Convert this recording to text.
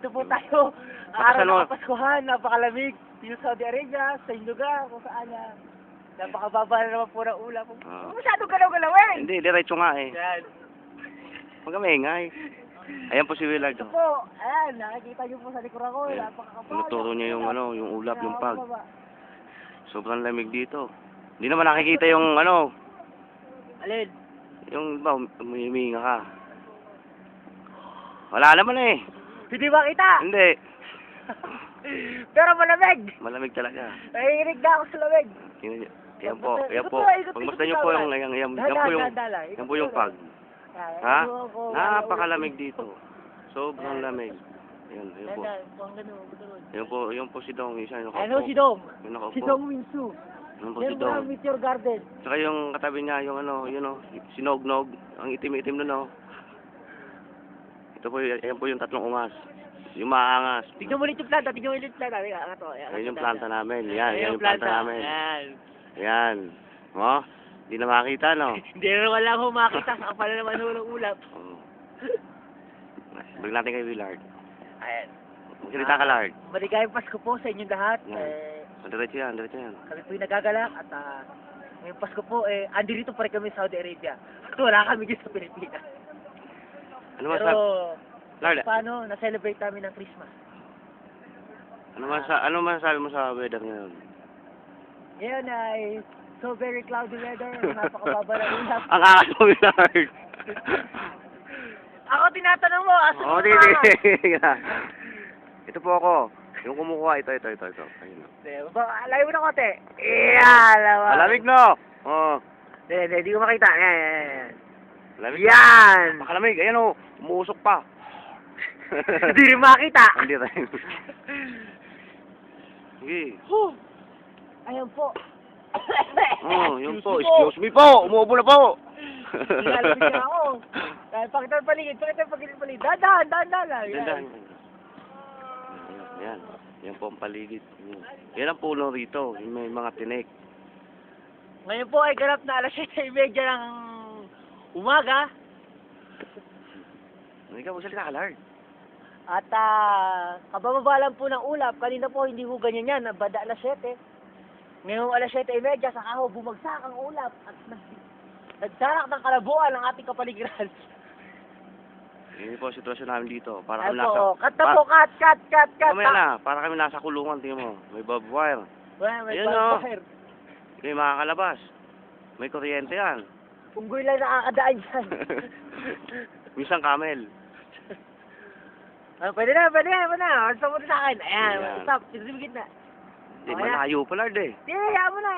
Dito po tayo. Araw ng Kapaskuhan, napakalamig. Yung Saudi Arabia, sa lugar, kung saan na. Napakababa na naman po ng ulap. Masyadong galaw-galawin. Hindi, diretso nga eh. Yan. Huwag ka maingay. Ayan po si Willard. Ito po, ayan, nakikita niyo po sa likuran ko, napakakapal. Tinuturo niya yung ano, yung ulap, yung pag. Sobrang lamig dito. Hindi naman nakikita yung ano, Alin? yung ba, humihinga ka. Wala naman eh. Hindi ba kita? Hindi. Pero malamig. Malamig talaga. Nahihinig na ako sa lamig. Yan po, yan po. Pagmasdan niyo po yung, yan po yung pag. Ha? Napakalamig dito. Sobrang lamig. Yan po. Yan po si Dong. Isa yung Ano si Dong? Yung nakaupo. Si Dong Minsu. Yan po si Dong. Meteor Garden. Saka yung katabi niya, yung ano, yun o, sinog-nog. Ang itim-itim nun o. Ito po, yan po yung tatlong ungas. Yung maangas. Tignan mo ulit yung planta, tignan mo ulit yung planta. Ayan yung planta namin. Yan yung planta namin. Yan. Yan. O, hindi na makita, no? Hindi na naman lang ako makita sa kapal na naman ng ulap. Balik natin kay Willard. Ayan. Magsalita ka, Lard. Maligayang Pasko po sa inyong lahat. Diretso yan, diretso yan. Kami po yung nagagalak at ngayong Pasko po, andirito pa rin kami sa Saudi Arabia. At wala kami dito sa Pilipinas. Ano Pero, Lard, paano, na-celebrate namin ng Christmas. ano masasabi mo sa weather ngayon? Ngayon ay so very cloudy weather, napakababa ng ulap. Ang angas mo, Willard. Ako tinatanong mo, asan mo di. Ito po ako. Yung kumukuha, ito. Ayun. Alay mo na kote. Alam. Malamig, no? Oo. Hindi ko makita. Yan. Malamig. Yan. Makalamig. Ayan o. Umuusok pa. Hindi rin makita. Hindi rin. Sige. Ayan po. Yun po. Excuse me po. Umuubo na po. Nilalabig na ako. Pakita ng paligid. Dahan lang. Dandan. Yan. Yan po ang paligid. Yan ang puno rito. Yung may mga tinik. Ngayon po ay ganap na alas 7:30 ng umaga. Ikaw, magsalita ka, Lard. At kabababa lang po ng ulap. Kanina po hindi po ganyan yan. Bada alas 7. Ngayong alas 7:30 saka ho bumagsak ang ulap at nagsarak ng kalabuan ang ating kapaligiran. Yun po ang sitwasyon namin dito. Para Ay kami nasa... cut na po, cut. Mamaya na, para kami nasa kulungan, tingnan mo. May barbed wire. May Ayun, barbed wire. May makakalabas. May kuryente yan. Unggoy lang nakakadaan dyan. Minsan camel. Pwede na. Basta mo sa akin. Ayan, stop. Sinusibigit na. Hindi, malayo pa, Lard eh. Hindi, hayaan mo na.